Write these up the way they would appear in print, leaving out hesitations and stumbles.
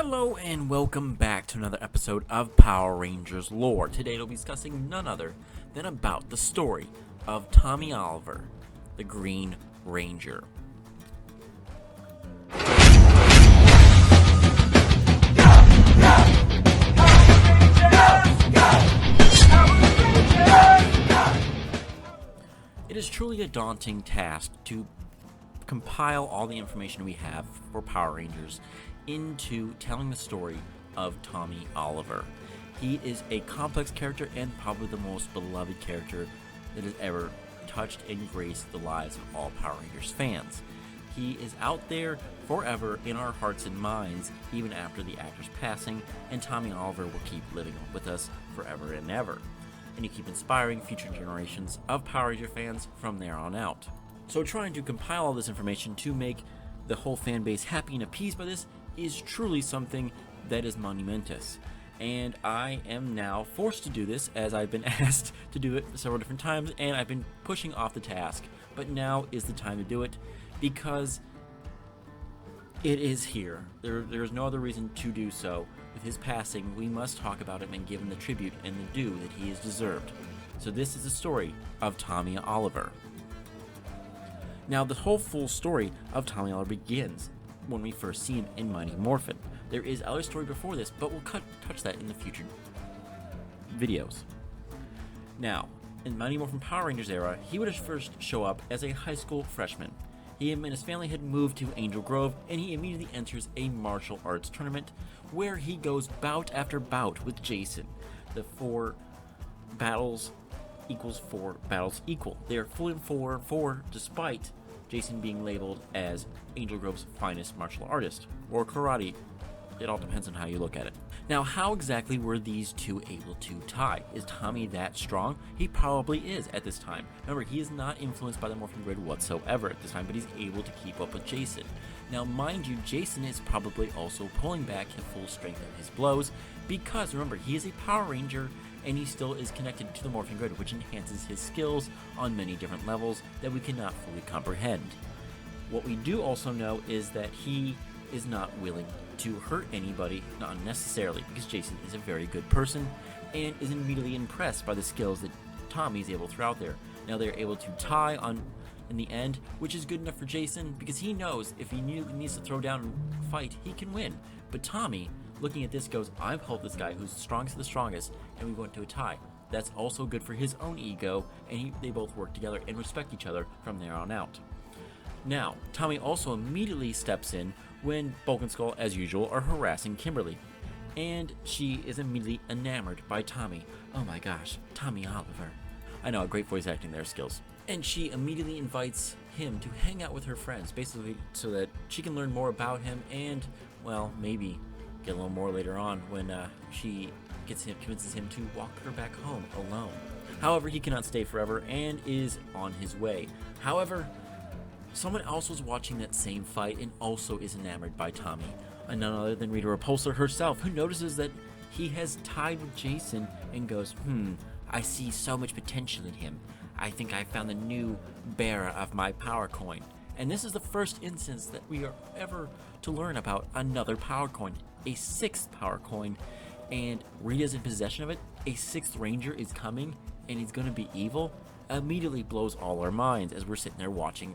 Hello and welcome back to another episode of Power Rangers Lore. Today we'll be discussing none other than about the story of Tommy Oliver, the Green Ranger. It is truly a daunting task to compile all the information we have for Power Rangers into telling the story of Tommy Oliver. He is a complex character and probably the most beloved character that has ever touched and graced the lives of all Power Rangers fans. He is out there forever in our hearts and minds, even after the actor's passing, and Tommy Oliver will keep living on with us forever and ever. And you keep inspiring future generations of Power Ranger fans from there on out. So trying to compile all this information to make the whole fan base happy and appeased by this is truly something that is monumentous. And I am now forced to do this, as I've been asked to do it several different times, and I've been pushing off the task. But now is the time to do it, because it is here. There is no other reason to do so. With his passing, we must talk about him and give him the tribute and the due that he has deserved. So this is the story of Tommy Oliver. Now, the whole full story of Tommy Oliver begins when we first see him in Mighty Morphin. There is other story before this, but we'll touch that in the future videos. Now, in Mighty Morphin Power Rangers era, he would first show up as a high school freshman. He and his family had moved to Angel Grove, and he immediately enters a martial arts tournament where he goes bout after bout with Jason. The 4 battles equals 4 battles equal. They are fully 4-4 despite Jason being labeled as Angel Grove's finest martial artist, or karate. It all depends on how you look at it. Now, how exactly were these two able to tie? Is Tommy that strong? He probably is at this time. Remember, he is not influenced by the Morphin Grid whatsoever at this time, but he's able to keep up with Jason. Now, mind you, Jason is probably also pulling back the full strength of his blows, because remember, he is a Power Ranger, and he still is connected to the Morphin Grid, which enhances his skills on many different levels that we cannot fully comprehend. What we do also know is that he is not willing to hurt anybody, not unnecessarily, because Jason is a very good person and is immediately impressed by the skills that Tommy is able to throw out there. Now they're able to tie on in the end, which is good enough for Jason because he knows if he needs to throw down and fight, he can win. But Tommy, looking at this, goes, I've helped this guy who's the strongest of the strongest, and we went to a tie. That's also good for his own ego, and they both work together and respect each other from there on out. Now, Tommy also immediately steps in when Bulk and Skull, as usual, are harassing Kimberly. And she is immediately enamored by Tommy. Oh my gosh, Tommy Oliver. I know, great voice acting there, skills. And she immediately invites him to hang out with her friends, basically so that she can learn more about him and, well, maybe get a little more later on when she convinces him to walk her back home alone. However, he cannot stay forever and is on his way. However, someone else was watching that same fight and also is enamored by Tommy. And none other than Rita Repulsa herself, who notices that he has tied with Jason and goes, I see so much potential in him. I think I found the new bearer of my power coin. And this is the first instance that we are ever to learn about another power coin, a 6th power coin, and Rita's in possession of it. A 6th Ranger is coming, and he's going to be evil. Immediately blows all our minds as we're sitting there watching,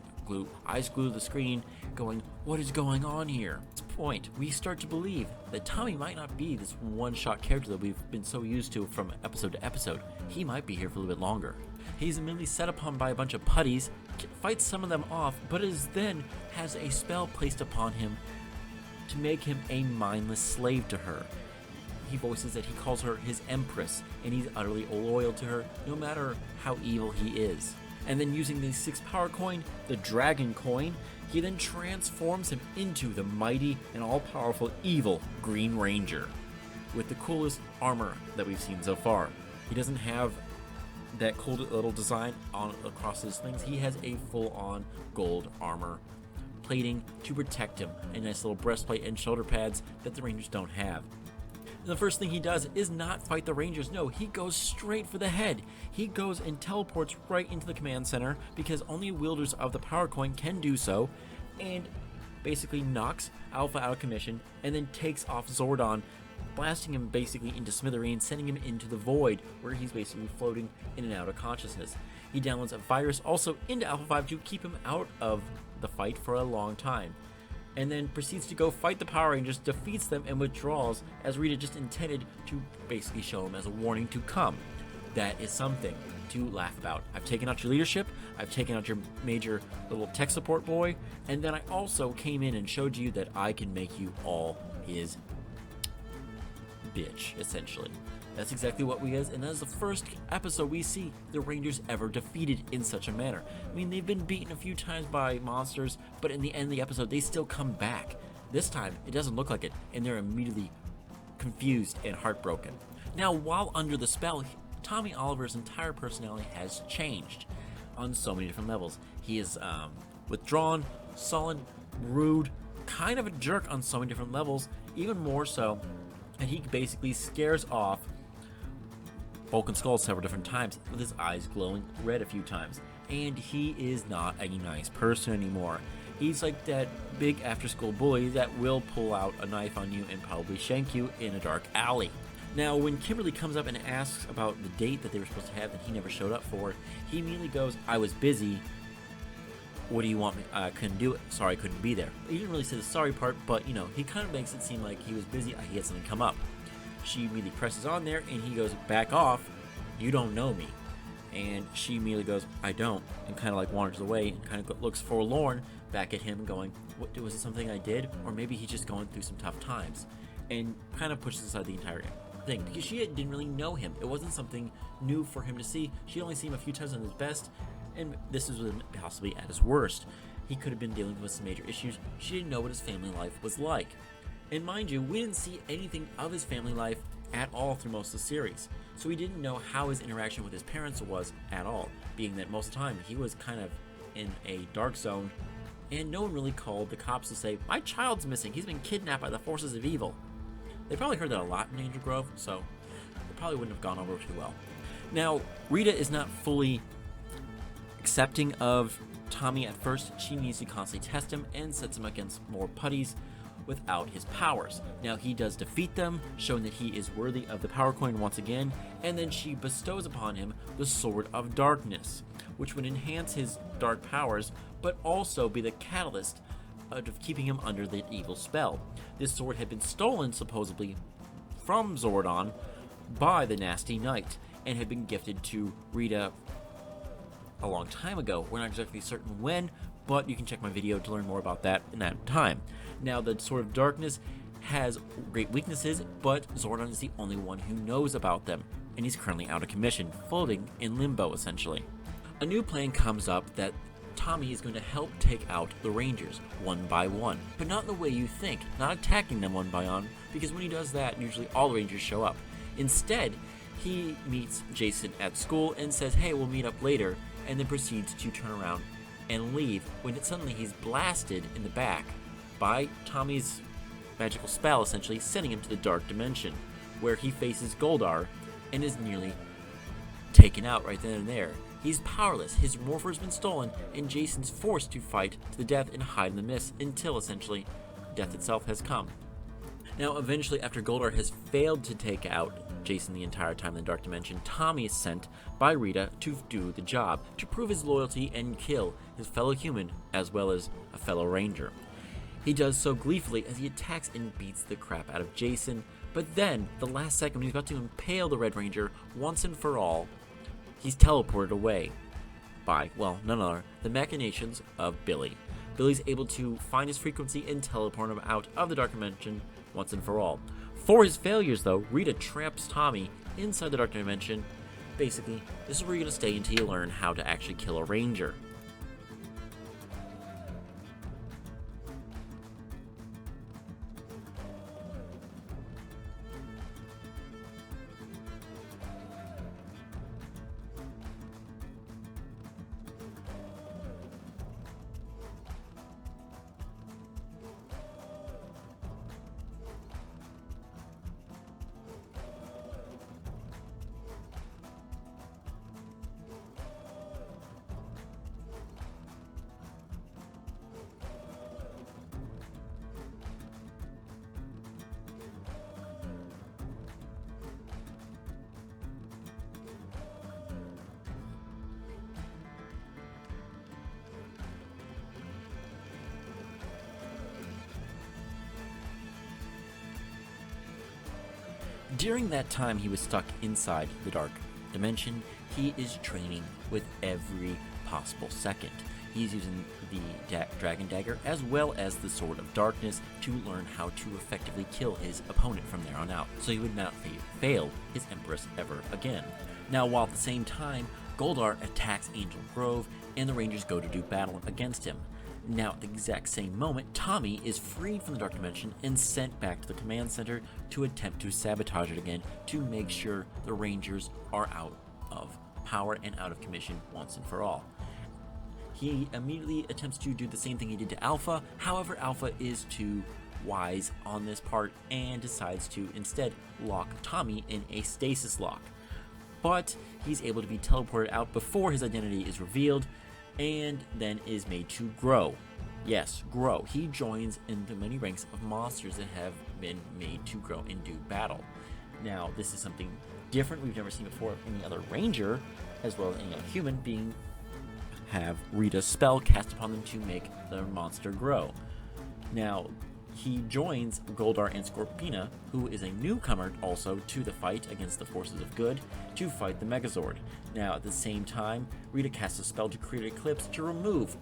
eyes glued to the screen, going, what is going on here? At this point, we start to believe that Tommy might not be this one-shot character that we've been so used to from episode to episode. He might be here for a little bit longer. He's immediately set upon by a bunch of putties, fights some of them off, but then has a spell placed upon him to make him a mindless slave to her. He voices that he calls her his empress, and he's utterly loyal to her, no matter how evil he is. And then using the 6th power coin, the Dragon Coin, he then transforms him into the mighty and all-powerful evil Green Ranger, with the coolest armor that we've seen so far. He doesn't have that cool little design across his things. He has a full-on gold armor plating to protect him, a nice little breastplate and shoulder pads that the Rangers don't have. And the first thing he does is not fight the Rangers. No, he goes straight for the head. He goes and teleports right into the command center because only wielders of the power coin can do so. And basically knocks Alpha out of commission and then takes off Zordon, blasting him basically into smithereens, sending him into the void, where he's basically floating in and out of consciousness. He downloads a virus also into Alpha 5 to keep him out of the fight for a long time, and then proceeds to go fight the Power Rangers, defeats them, and withdraws, as Rita just intended to basically show him as a warning to come. That is something to laugh about. I've taken out your leadership, I've taken out your major little tech support boy, and then I also came in and showed you that I can make you all his bitch, essentially. That's exactly what we is, and that is the first episode we see the Rangers ever defeated in such a manner. I mean, they've been beaten a few times by monsters, but in the end of the episode, they still come back. This time, it doesn't look like it, and they're immediately confused and heartbroken. Now, while under the spell, Tommy Oliver's entire personality has changed on so many different levels. He is withdrawn, sullen, rude, kind of a jerk on so many different levels, even more so, and he basically scares off Bulk and Skull several different times with his eyes glowing red a few times. And he is not a nice person anymore. He's like that big after-school bully that will pull out a knife on you and probably shank you in a dark alley. Now, when Kimberly comes up and asks about the date that they were supposed to have that he never showed up for, he immediately goes, "I was busy. What do you want me? I couldn't do it. Sorry, I couldn't be there." He didn't really say the sorry part, but, you know, he kind of makes it seem like he was busy. He had something come up. She immediately presses on there, and he goes, "Back off. You don't know me." And she immediately goes, "I don't," and kind of like wanders away and kind of looks forlorn back at him, going, "What was it, something I did? Or maybe he's just going through some tough times," and kind of pushes aside the entire thing, because she didn't really know him. It wasn't something new for him to see. She'd only seen him a few times on his best, and this was possibly at his worst. He could have been dealing with some major issues. She didn't know what his family life was like. And mind you, we didn't see anything of his family life at all through most of the series. So we didn't know how his interaction with his parents was at all, being that most of the time he was kind of in a dark zone, and no one really called the cops to say, "My child's missing, he's been kidnapped by the forces of evil." They probably heard that a lot in Angel Grove, so it probably wouldn't have gone over too well. Now, Rita is not fully accepting of Tommy at first. She needs to constantly test him and sets him against more putties without his powers. Now, he does defeat them, showing that he is worthy of the power coin once again, and then she bestows upon him the Sword of Darkness, which would enhance his dark powers, but also be the catalyst of keeping him under the evil spell. This sword had been stolen, supposedly, from Zordon by the Nasty Knight, and had been gifted to Rita a long time ago. We're not exactly certain when, but you can check my video to learn more about that in that time. Now, the Sword of Darkness has great weaknesses, but Zordon is the only one who knows about them, and he's currently out of commission, floating in limbo, essentially. A new plan comes up that Tommy is going to help take out the Rangers one by one, but not in the way you think, not attacking them one by one, because when he does that, usually all the Rangers show up. Instead, he meets Jason at school and says, "Hey, we'll meet up later," and then proceeds to turn around and leave, when suddenly he's blasted in the back by Tommy's magical spell, essentially sending him to the Dark Dimension, where he faces Goldar and is nearly taken out right then and there. He's powerless, his morpher's been stolen, and Jason's forced to fight to the death and hide in the mist until, essentially, death itself has come. Now, eventually, after Goldar has failed to take out Jason the entire time in the Dark Dimension, Tommy is sent by Rita to do the job, to prove his loyalty and kill his fellow human as well as a fellow Ranger. He does so gleefully as he attacks and beats the crap out of Jason, but then, the last second when he's about to impale the Red Ranger once and for all, he's teleported away by, well, none other, the machinations of Billy. Billy's able to find his frequency and teleport him out of the Dark Dimension once and for all. For his failures, though, Rita traps Tommy inside the Dark Dimension. Basically, this is where you're going to stay until you learn how to actually kill a Ranger. During that time he was stuck inside the dark dimension, he is training with every possible second. He's using the Dragon Dagger as well as the Sword of Darkness to learn how to effectively kill his opponent from there on out, so he would not fail his Empress ever again. Now, while at the same time, Goldar attacks Angel Grove, and the Rangers go to do battle against him. Now, at the exact same moment, Tommy is freed from the Dark Dimension and sent back to the command center to attempt to sabotage it again to make sure the Rangers are out of power and out of commission once and for all. He immediately attempts to do the same thing he did to Alpha. However, Alpha is too wise on this part and decides to instead lock Tommy in a stasis lock. But he's able to be teleported out before his identity is revealed, and then is made to grow. Yes, grow. He joins in the many ranks of monsters that have been made to grow and do battle. Now, this is something different we've never seen before of any other ranger, as well as any other human being have Rita's spell cast upon them to make the monster grow. Now, he joins Goldar and Scorpina, who is a newcomer also to the fight against the forces of good, to fight the Megazord. Now, at the same time, Rita casts a spell to create an eclipse to remove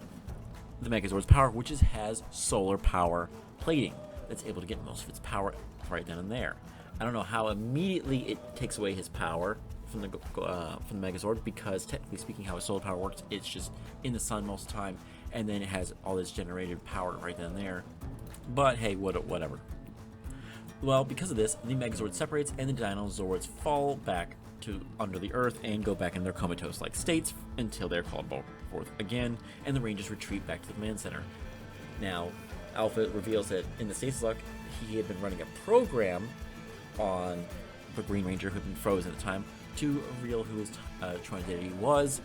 the Megazord's power, which has solar power plating that's able to get most of its power right then and there. I don't know how immediately it takes away his power from the Megazord, because technically speaking, how his solar power works, it's just in the sun most of the time, and then it has all this generated power right then and there. But hey, whatever. Well, because of this, the Megazord separates and the Dinozords fall back to under the earth and go back in their comatose-like states until they're called forth again, and the Rangers retreat back to the command center. Now, Alpha reveals that in the stasis lock, he had been running a program on the Green Ranger who had been frozen at the time to reveal who his true identity was.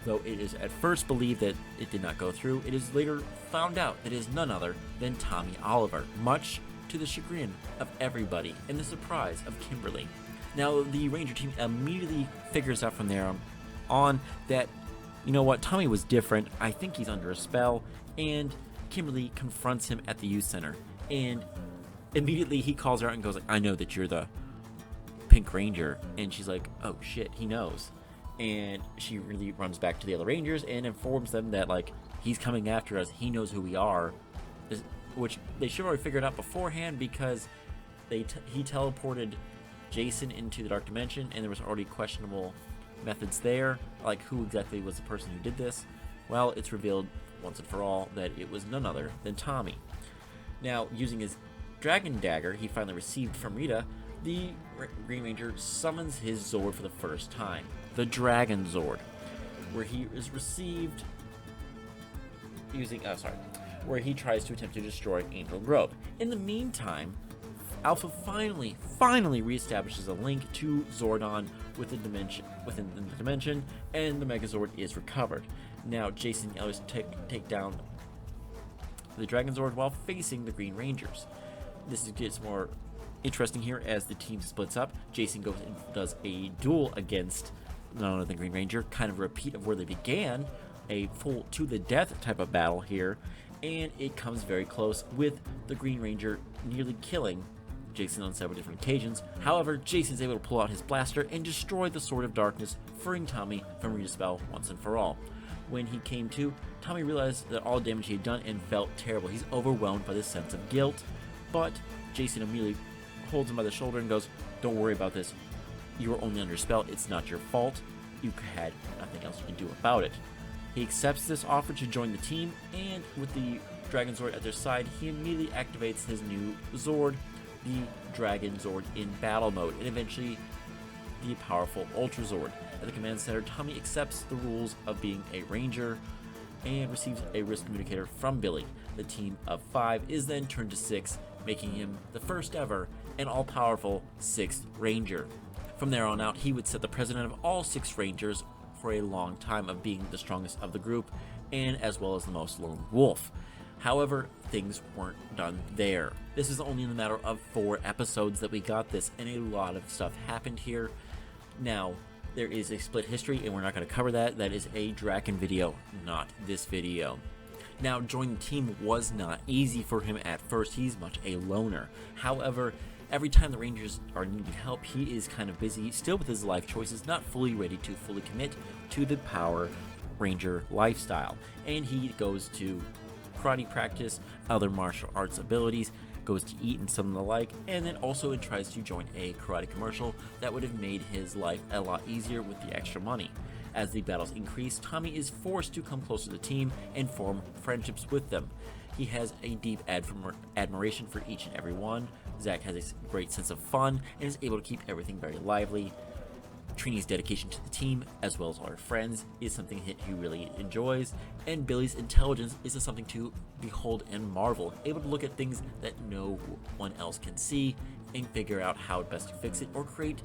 Though it is at first believed that it did not go through, it is later found out that it is none other than Tommy Oliver, much to the chagrin of everybody and the surprise of Kimberly. Now, the Ranger team immediately figures out from there on that, you know what, Tommy was different, I think he's under a spell, and Kimberly confronts him at the youth center, and immediately he calls her out and goes like, I know that you're the Pink Ranger, and she's like, oh shit, he knows. And she really runs back to the other Rangers and informs them that, like, he's coming after us, he knows who we are, which they should have already figured out beforehand, because he teleported Jason into the Dark Dimension, and there was already questionable methods there, like who exactly was the person who did this. Well, it's revealed once and for all that it was none other than Tommy. Now, using his Dragon Dagger he finally received from Rita, the Green Ranger summons his Zord for the first time, the Dragon Zord, where he is received using, where he tries to attempt to destroy Angel Grove. In the meantime, Alpha finally reestablishes a link to Zordon within the dimension, and the Megazord is recovered. Now, Jason and others take down the Dragon Zord while facing the Green Rangers. This gets more interesting here as the team splits up. Jason goes and does a duel against none other than Green Ranger, kind of a repeat of where they began, a full to the death type of battle here, and it comes very close, with the Green Ranger nearly killing Jason on several different occasions. However, Jason's able to pull out his blaster and destroy the Sword of Darkness, freeing Tommy from Rita's spell once and for all. When he came to, Tommy realized that all the damage he had done and felt terrible. He's overwhelmed by this sense of guilt, but Jason immediately holds him by the shoulder and goes, don't worry about this. You were only under spell. It's not your fault. You had nothing else you can do about it. He accepts this offer to join the team, and with the Dragon Zord at their side, he immediately activates his new Zord, the Dragon Zord in battle mode, and eventually the powerful Ultra Zord. At the command center, Tommy accepts the rules of being a ranger and receives a risk communicator from Billy. The team of 5 is then turned to 6, making him the first ever and all-powerful 6th Ranger. From there on out, he would set the president of all 6 Rangers for a long time of being the strongest of the group, and as well as the most lone wolf. However, things weren't done there. This is only in the matter of 4 episodes that we got this, and a lot of stuff happened here. Now, there is a split history, and we're not going to cover that. That is a Draken video, not this video. Now, joining the team was not easy for him at first. He's much a loner. However, every time the Rangers are needing help, he is kind of busy, still with his life choices, not fully ready to fully commit to the Power Ranger lifestyle. And he goes to karate practice, other martial arts abilities, goes to eat and some of the like, and then also tries to join a karate commercial that would have made his life a lot easier with the extra money. As the battles increase, Tommy is forced to come closer to the team and form friendships with them. He has a deep admiration for each and every one. Zach has a great sense of fun and is able to keep everything very lively. Trini's dedication to the team, as well as all her friends, is something that he really enjoys, and Billy's intelligence is something to behold and marvel, able to look at things that no one else can see and figure out how best to fix it or create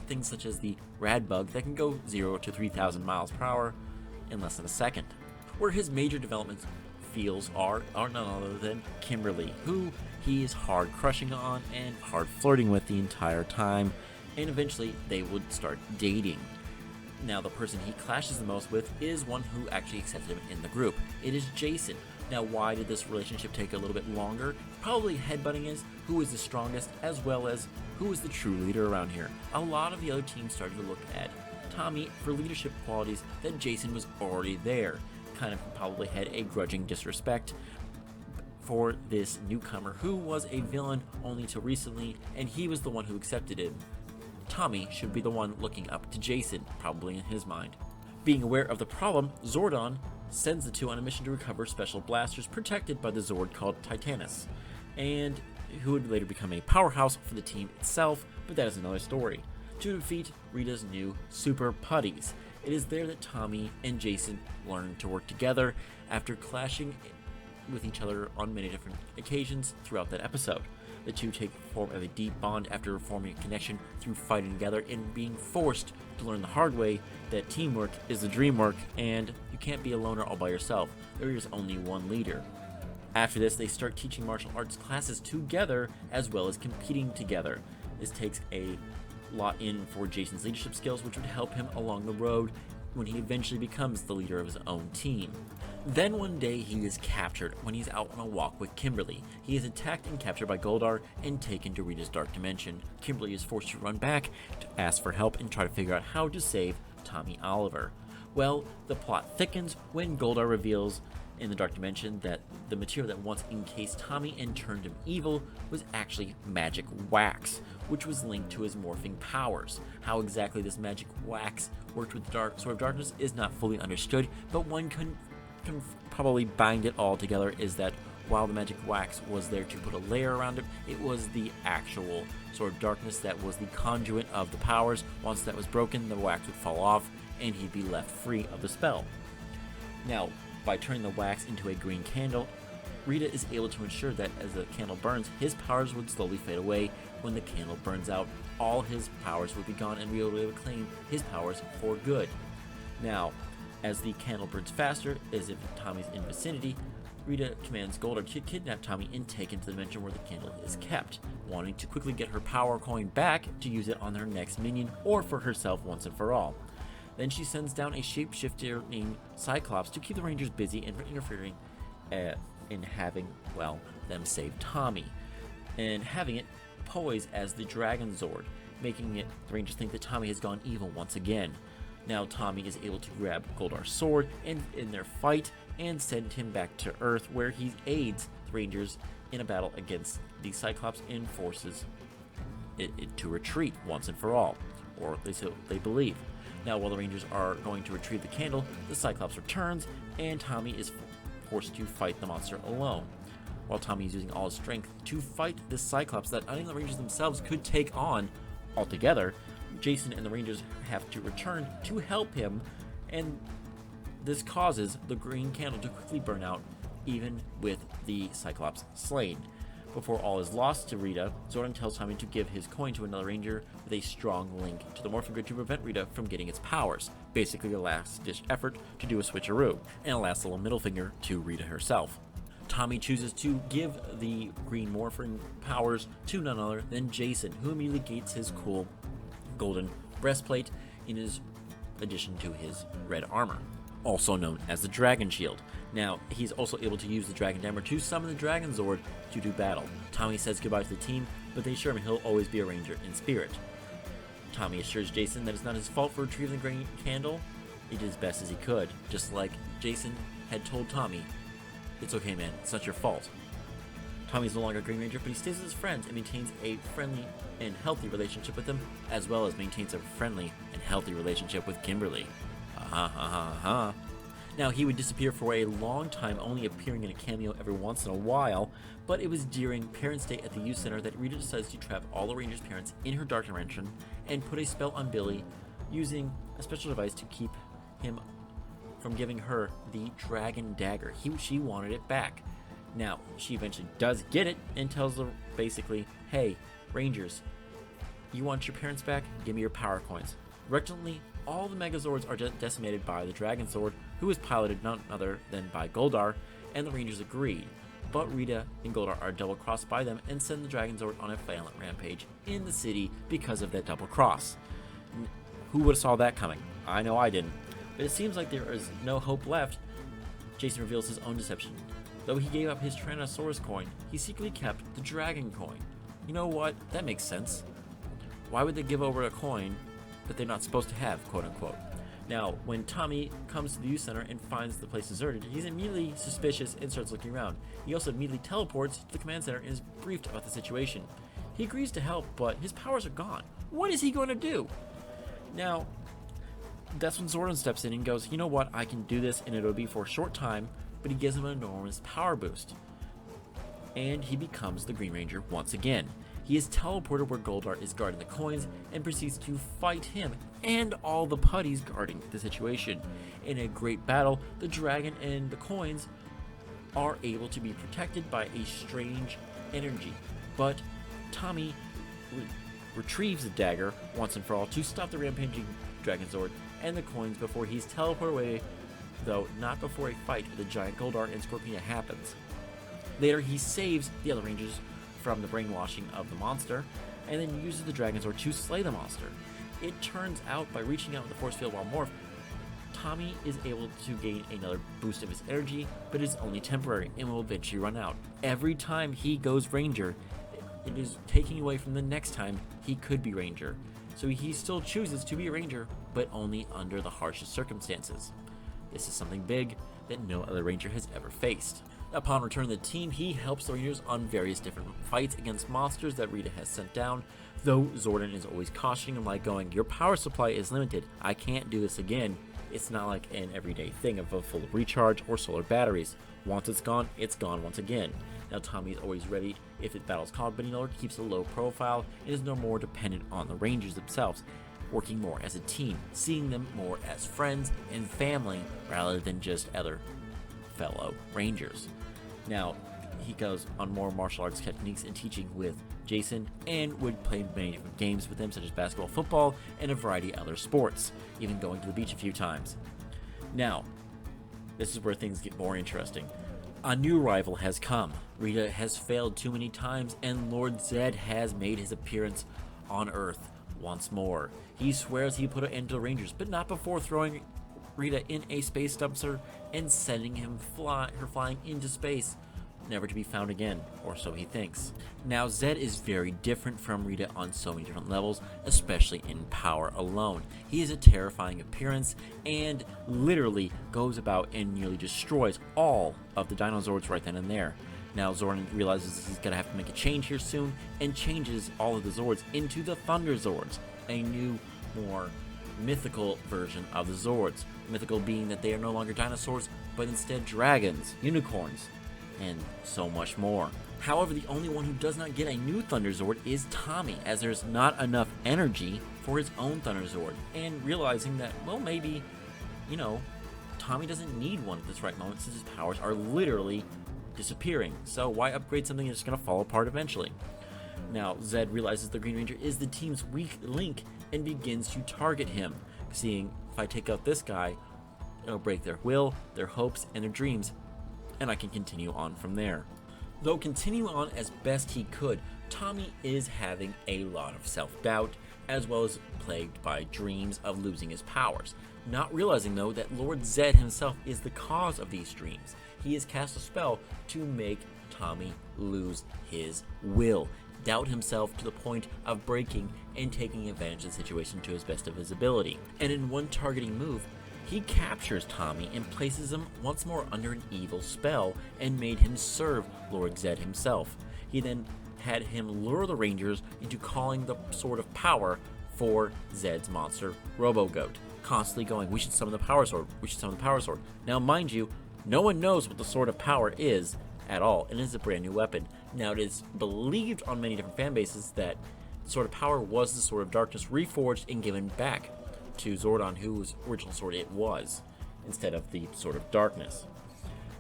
things such as the rad bug that can go 0 to 3,000 miles per hour in less than a second. Where his major development feels are none other than Kimberly, who he is hard crushing on and hard flirting with the entire time, and eventually they would start dating. Now, the person he clashes the most with is one who actually accepted him in the group. It is Jason. Now, why did this relationship take a little bit longer? Probably headbutting is who is the strongest, as well as who is the true leader around here. A lot of the other teams started to look at Tommy for leadership qualities that Jason was already there. Kind of probably had a grudging disrespect for this newcomer who was a villain only till recently, and he was the one who accepted him. Tommy should be the one looking up to Jason, probably in his mind. Being aware of the problem, Zordon sends the two on a mission to recover special blasters protected by the Zord called Titanus, and who would later become a powerhouse for the team itself, but that is another story. To defeat Rita's new Super Putties. It is there that Tommy and Jason learn to work together after clashing with each other on many different occasions throughout that episode. The two take form of a deep bond after forming a connection through fighting together and being forced to learn the hard way that teamwork is the dream work and you can't be a loner all by yourself. There is only one leader. After this, they start teaching martial arts classes together as well as competing together. This takes a lot in for Jason's leadership skills, which would help him along the road when he eventually becomes the leader of his own team. Then one day he is captured when he's out on a walk with Kimberly. He is attacked and captured by Goldar and taken to Rita's Dark Dimension. Kimberly is forced to run back to ask for help and try to figure out how to save Tommy Oliver. Well, the plot thickens when Goldar reveals in the Dark Dimension that the material that once encased Tommy and turned him evil was actually magic wax, which was linked to his morphing powers. How exactly this magic wax worked with the Sword of Darkness is not fully understood, but one can probably bind it all together is that while the magic wax was there to put a layer around it, it was the actual Sword of Darkness that was the conduit of the powers. Once that was broken, the wax would fall off and he'd be left free of the spell. Now, by turning the wax into a green candle, Rita is able to ensure that as the candle burns, his powers would slowly fade away. When the candle burns out, all his powers would be gone and Rita would claim his powers for good. Now, as the candle burns faster, as if Tommy's in vicinity, Rita commands Goldar to kidnap Tommy and take him to the dimension where the candle is kept, wanting to quickly get her power coin back to use it on her next minion or for herself once and for all. Then she sends down a shapeshifter named Cyclops to keep the Rangers busy and interfering in having, well, them save Tommy, and having it poise as the Dragon Zord, making the Rangers think that Tommy has gone evil once again. Now Tommy is able to grab Goldar's sword and in their fight and send him back to Earth, where he aids the Rangers in a battle against the Cyclops and forces it to retreat once and for all, or at least they believe. Now, while the Rangers are going to retrieve the candle, the Cyclops returns and Tommy is forced to fight the monster alone. While Tommy is using all his strength to fight this Cyclops that not even the Rangers themselves could take on altogether, Jason and the Rangers have to return to help him, and this causes the green candle to quickly burn out, even with the Cyclops slain. Before all is lost to Rita, Zordon tells Tommy to give his coin to another Ranger with a strong link to the Morphin Grid to prevent Rita from getting its powers. Basically a last-ditch effort to do a switcheroo, and a last little middle finger to Rita herself. Tommy chooses to give the green morphing powers to none other than Jason, who immediately gets his cool golden breastplate in his addition to his red armor. also known as the Dragon Shield. Now, he's also able to use the Dragon Hammer to summon the Dragon Zord to do battle. Tommy says goodbye to the team, but they assure him he'll always be a ranger in spirit. Tommy assures Jason that it's not his fault for retrieving the green candle. He did as best as he could, just like Jason had told Tommy, "It's okay, man, it's not your fault." Tommy's no longer a Green Ranger, but he stays with his friends and maintains a friendly and healthy relationship with them, as well as maintains a friendly and healthy relationship with Kimberly. Now, he would disappear for a long time, only appearing in a cameo every once in a while, but it was during Parents' Day at the youth center that Rita decides to trap all the Rangers' parents in her dark dimension and put a spell on Billy, using a special device to keep him from giving her the Dragon Dagger. She wanted it back. Now, she eventually does get it and tells them basically, "Hey, Rangers, you want your parents back? Give me your power coins." Reluctantly, all the Megazords are decimated by the Dragon Zord, who is piloted none other than by Goldar, and the Rangers agree. But Rita and Goldar are double-crossed by them and send the Dragon Zord on a violent rampage in the city because of that double cross. Who would have saw that coming? I know I didn't. But it seems like there is no hope left. Jason reveals his own deception. Though he gave up his Tyrannosaurus coin, he secretly kept the Dragon coin. You know what? That makes sense. Why would they give over a coin that they're not supposed to have, quote unquote? Now, when Tommy comes to the youth center and finds the place deserted, he's immediately suspicious and starts looking around. He also immediately teleports to the command center and is briefed about the situation. He agrees to help, but his powers are gone. What is he going to do? Now, that's when Zordon steps in and goes, "You know what, I can do this and it'll be for a short time," but he gives him an enormous power boost. And he becomes the Green Ranger once again. He is teleported where Goldar is guarding the coins and proceeds to fight him and all the putties guarding the situation. In a great battle, the dragon and the coins are able to be protected by a strange energy, but Tommy retrieves the dagger once and for all to stop the rampaging Dragon Zord and the coins before he's teleported away, though not before a fight with the giant Goldar and Scorpina happens. Later, he saves the other Rangers from the brainwashing of the monster, and then uses the Dragon Zord to slay the monster. It turns out, by reaching out with the force field while morphed, Tommy is able to gain another boost of his energy, but it's only temporary and will eventually run out. Every time he goes Ranger, it is taking away from the next time he could be Ranger. So he still chooses to be a Ranger, but only under the harshest circumstances. This is something big that no other Ranger has ever faced. Upon return to the team, he helps the Rangers on various different fights against monsters that Rita has sent down, though Zordon is always cautioning him, like going, "Your power supply is limited. I can't do this again." It's not like an everyday thing of a full recharge or solar batteries. Once it's gone once again. Now Tommy's always ready if the battle's called, but he no longer keeps a low profile and is no more dependent on the Rangers themselves, working more as a team, seeing them more as friends and family rather than just other fellow Rangers. Now, he goes on more martial arts techniques and teaching with Jason, and would play many different games with him, such as basketball, football, and a variety of other sports, even going to the beach a few times. Now, this is where things get more interesting. A new rival has come. Rita has failed too many times, and Lord Zed has made his appearance on Earth once more. He swears he put an end to the Rangers, but not before throwing Rita in a space dumpster and sending her flying into space, never to be found again, or so he thinks. Now, Zed is very different from Rita on so many different levels, especially in power alone. He has a terrifying appearance and literally goes about and nearly destroys all of the Dinozords right then and there. Now, Zordon realizes he's going to have to make a change here soon and changes all of the Zords into the Thunder Zords, a new, more mythical version of the Zords. Mythical being that they are no longer dinosaurs, but instead dragons, unicorns, and so much more. However, the only one who does not get a new Thunder Zord is Tommy, as there's not enough energy for his own Thunder Zord, and realizing that, well, maybe, Tommy doesn't need one at this right moment since his powers are literally disappearing, so why upgrade something that's going to fall apart eventually? Now, Zed realizes the Green Ranger is the team's weak link and begins to target him, seeing if I take out this guy, it'll break their will, their hopes, and their dreams, and I can continue on from there. Though continuing on as best he could, Tommy is having a lot of self-doubt as well as plagued by dreams of losing his powers. Not realizing, though, that Lord Zed himself is the cause of these dreams. He has cast a spell to make Tommy lose his will, doubt himself to the point of breaking and taking advantage of the situation to his best of his ability. And in one targeting move, he captures Tommy and places him once more under an evil spell and made him serve Lord Zed himself. He then had him lure the Rangers into calling the Sword of Power for Zed's monster, Robo-Goat, constantly going, "We should summon the Power Sword, we should summon the Power Sword." Now, mind you, no one knows what the Sword of Power is at all, and it is a brand new weapon. Now, it is believed on many different fan bases that the Sword of Power was the Sword of Darkness reforged and given back to Zordon, whose original sword it was, instead of the Sword of Darkness.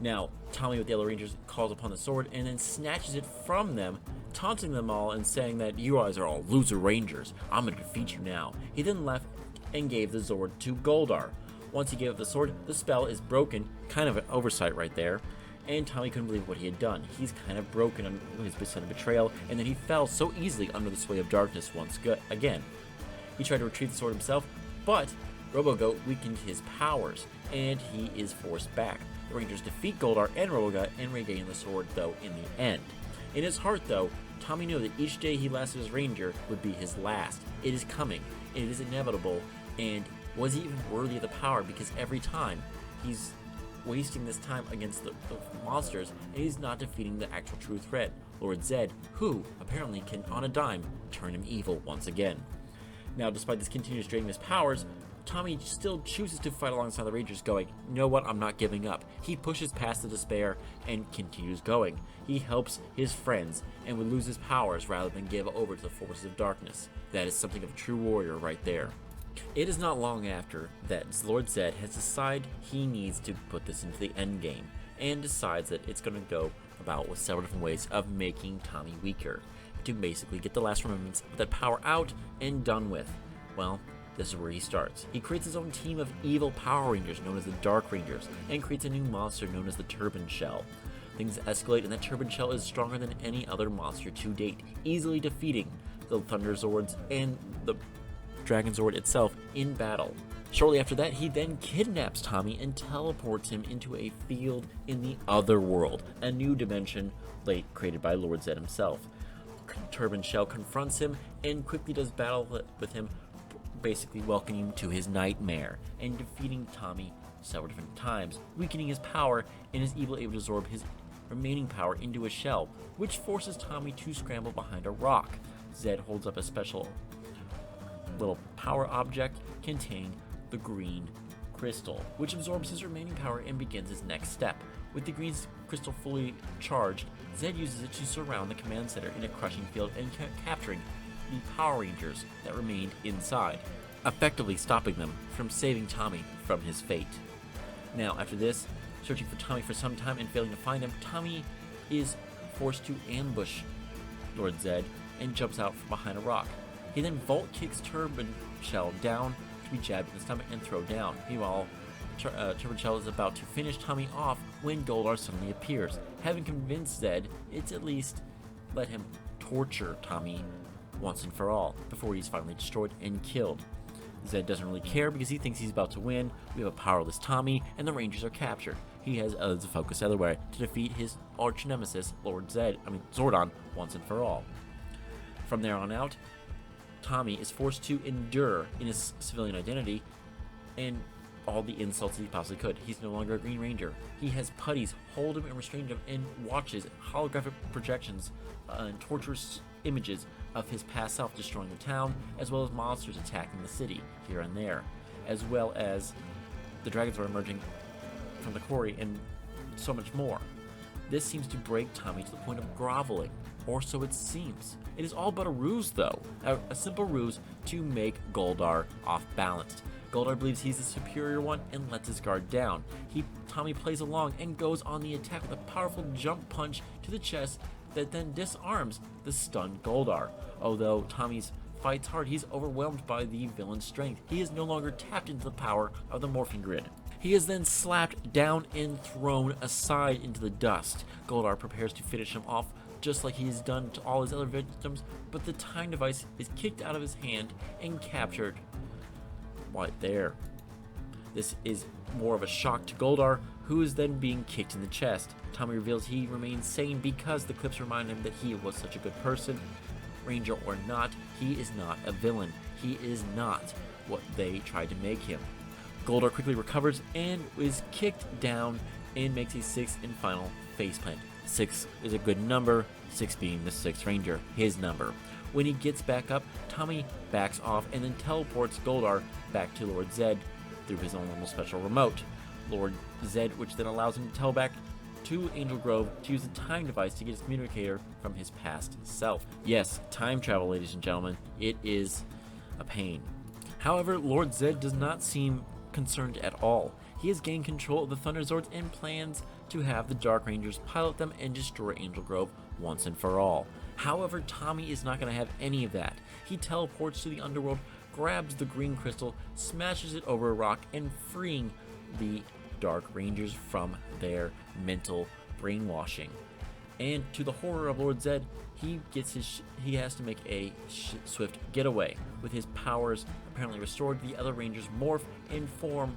Now, Tommy with the Yellow Rangers calls upon the sword and then snatches it from them, taunting them all and saying that you guys are all loser Rangers. I'm going to defeat you now. He then left and gave the Zord to Goldar. Once he gave up the sword, the spell is broken, kind of an oversight right there, and Tommy couldn't believe what he had done. He's kind of broken on his son of betrayal, and then he fell so easily under the sway of darkness once again. He tried to retrieve the sword himself, but Robo-Goat weakened his powers, and he is forced back. The Rangers defeat Goldar and Robo-Goat and regain the sword, though, in the end. In his heart, though, Tommy knew that each day he lasted as Ranger would be his last. It is coming, it is inevitable, and was he even worthy of the power? Because every time he's wasting this time against the monsters, and he's not defeating the actual true threat, Lord Zed, who apparently can, on a dime, turn him evil once again. Now, despite this continuous draining of his powers, Tommy still chooses to fight alongside the Rangers, going, "You know what, I'm not giving up." He pushes past the despair and continues going. He helps his friends and would lose his powers rather than give over to the forces of darkness. That is something of a true warrior right there. It is not long after that Lord Zed has decided he needs to put this into the end game, and decides that it's going to go about with several different ways of making Tommy weaker, to basically get the last remnants of that power out and done with. Well, this is where he starts. He creates his own team of evil Power Rangers known as the Dark Rangers, and creates a new monster known as the Turban Shell. Things escalate, and that Turban Shell is stronger than any other monster to date, easily defeating the Thunder Zords and the Dragon Zord itself in battle. Shortly after that, he then kidnaps Tommy and teleports him into a field in the other world, a new dimension created by Lord Zed himself. Turban Shell confronts him and quickly does battle with him, basically welcoming him to his nightmare and defeating Tommy several different times, weakening his power, and is able to absorb his remaining power into a shell, which forces Tommy to scramble behind a rock. Zed holds up a special little power object containing the green crystal, which absorbs his remaining power and begins his next step. With the green crystal fully charged, Zed uses it to surround the command center in a crushing field and capturing the Power Rangers that remained inside, effectively stopping them from saving Tommy from his fate. Now, after this, searching for Tommy for some time and failing to find him, Tommy is forced to ambush Lord Zed and jumps out from behind a rock. He then vault kicks Turban Shell down to be jabbed in the stomach and thrown down. Meanwhile, Turban Shell is about to finish Tommy off when Goldar suddenly appears. Having convinced Zed, it's at least let him torture Tommy once and for all before he's finally destroyed and killed. Zed doesn't really care because he thinks he's about to win. We have a powerless Tommy, and the Rangers are captured. He has others to focus elsewhere to defeat his arch nemesis, Zordon, once and for all. From there on out, Tommy is forced to endure in his civilian identity and all the insults that he possibly could. He's no longer a Green Ranger. He has putties hold him and restrain him, and watches holographic projections and torturous images of his past self destroying the town, as well as monsters attacking the city here and there, as well as the dragons are emerging from the quarry and so much more. This seems to break Tommy to the point of groveling, or so it seems. It is all but a ruse, though, a simple ruse to make Goldar off-balanced. Goldar believes he's the superior one and lets his guard down. Tommy plays along and goes on the attack with a powerful jump punch to the chest that then disarms the stunned Goldar. Although Tommy fights hard, he's overwhelmed by the villain's strength. He is no longer tapped into the power of the morphing grid. He is then slapped down and thrown aside into the dust. Goldar prepares to finish him off just like he's done to all his other victims, but the time device is kicked out of his hand and captured right there. This is more of a shock to Goldar, who is then being kicked in the chest. Tommy reveals he remains sane because the clips remind him that he was such a good person. Ranger or not, he is not a villain. He is not what they tried to make him. Goldar quickly recovers and is kicked down and makes a sixth and final faceplant. 6 is a good number, 6 being the 6th Ranger, his number. When he gets back up, Tommy backs off and then teleports Goldar back to Lord Zed through his own little special remote. Lord Zed, which then allows him to tell back to Angel Grove to use a time device to get his communicator from his past self. Yes, time travel, ladies and gentlemen, it is a pain. However, Lord Zed does not seem concerned at all. He has gained control of the Thunder Zords and plans to have the Dark Rangers pilot them and destroy Angel Grove once and for all. However, Tommy is not going to have any of that. He teleports to the underworld, grabs the green crystal, smashes it over a rock, and freeing the Dark Rangers from their mental brainwashing. And to the horror of Lord Zed, he has to make a swift getaway. With his powers apparently restored, the other Rangers morph and form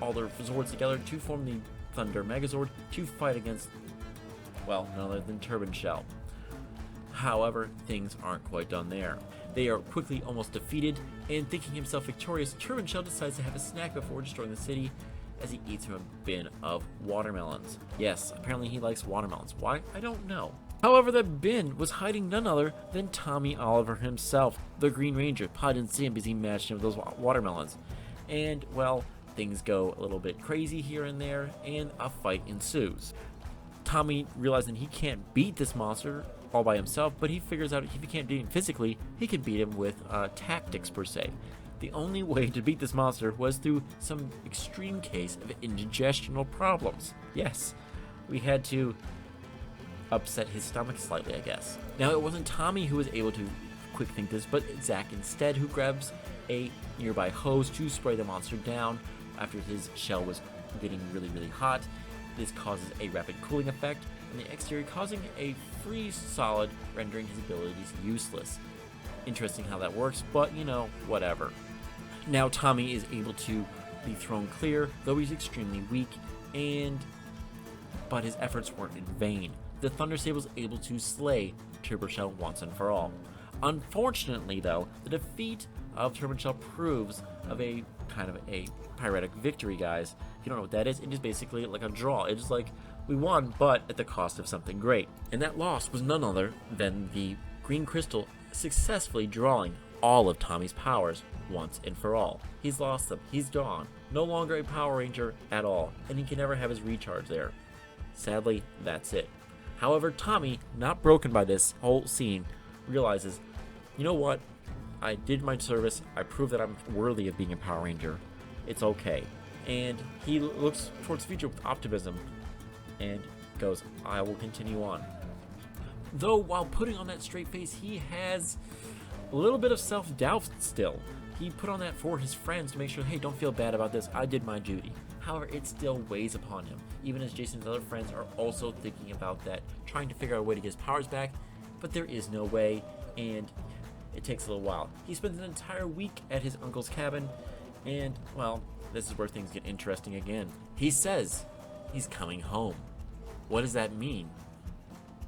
all their Zords together to form the Thunder Megazord to fight against, well, none other than Turban Shell. However, things aren't quite done there. They are quickly almost defeated, and thinking himself victorious, Turban Shell decides to have a snack before destroying the city as he eats from a bin of watermelons. Yes, apparently he likes watermelons. Why? I don't know. However, that bin was hiding none other than Tommy Oliver himself, the Green Ranger. Probably didn't see him because he matched him with those watermelons. And, well, things go a little bit crazy here and there, and a fight ensues. Tommy, realizing he can't beat this monster all by himself, but he figures out if he can't beat him physically, he can beat him with tactics per se. The only way to beat this monster was through some extreme case of indigestional problems. Yes, we had to upset his stomach slightly, I guess. Now, it wasn't Tommy who was able to quick think this, but Zack instead, who grabs a nearby hose to spray the monster down after his shell was getting really, really hot. This causes a rapid cooling effect on the exterior, causing a freeze solid, rendering his abilities useless. Interesting how that works, but you know, whatever. Now Tommy is able to be thrown clear, though he's extremely weak, but his efforts weren't in vain. The Thunder Sable is able to slay Turbo Shell once and for all. Unfortunately, though, the defeat of Turbo Shell proves of a kind of a Pyretic victory, guys. If you don't know what that is, it is basically like a draw. It's just like, we won, but at the cost of something great. And that loss was none other than the Green Crystal successfully drawing all of Tommy's powers once and for all. He's lost them. He's gone. No longer a Power Ranger at all, and he can never have his recharge there. Sadly, that's it. However, Tommy, not broken by this whole scene, realizes, you know what? I did my service. I proved that I'm worthy of being a Power Ranger. It's okay. And he looks towards the future with optimism and goes, I will continue on. Though, while putting on that straight face, he has a little bit of self-doubt still. He put on that for his friends to make sure, hey, don't feel bad about this. I did my duty. However, it still weighs upon him, even as Jason's other friends are also thinking about that, trying to figure out a way to get his powers back, but there is no way, and it takes a little while. He spends an entire week at his uncle's cabin, and, well, this is where things get interesting again. He says he's coming home. What does that mean?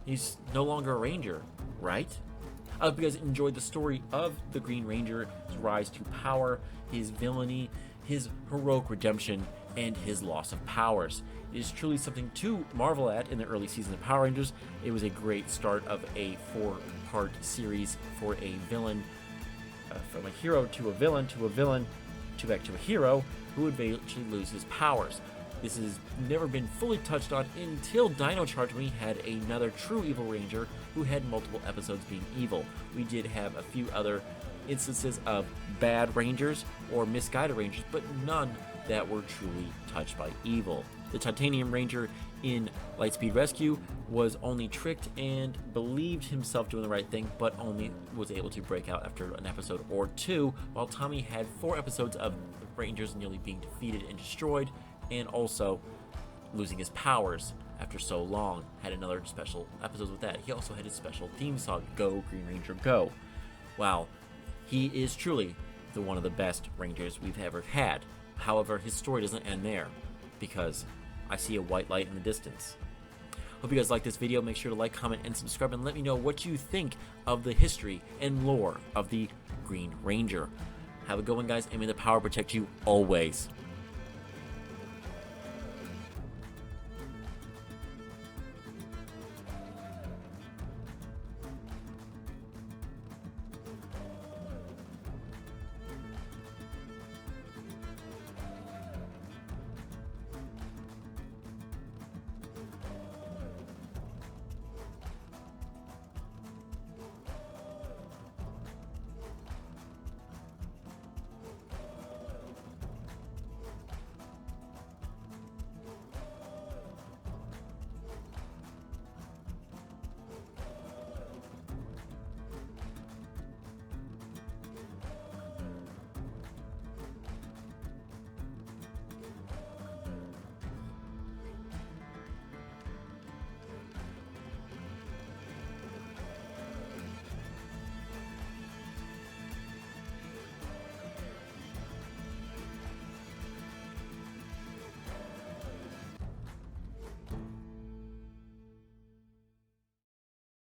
He's no longer a Ranger, right? I hope you guys enjoyed the story of the Green Ranger's rise to power, his villainy, his heroic redemption, and his loss of powers. It is truly something to marvel at in the early season of Power Rangers. It was a great start of a 4-part series for a villain, from a hero to a villain to back to a hero who would eventually lose his powers. This has never been fully touched on until Dino Charge, when we had another true evil ranger who had multiple episodes being evil. We did have a few other instances of bad rangers or misguided rangers, but none that were truly touched by evil. The Titanium Ranger in Lightspeed Rescue was only tricked and believed himself doing the right thing, but only was able to break out after an episode or two, while Tommy had 4 episodes of Rangers nearly being defeated and destroyed, and also losing his powers after so long, had another special episode with that. He also had his special theme song, Go Green Ranger Go. Wow, he is truly one of the best Rangers we've ever had. However, his story doesn't end there, because I see a white light in the distance. Hope you guys like this video. Make sure to like, comment, and subscribe, and let me know what you think of the history and lore of the Green Ranger. Have a good one, guys, and may the power protect you always.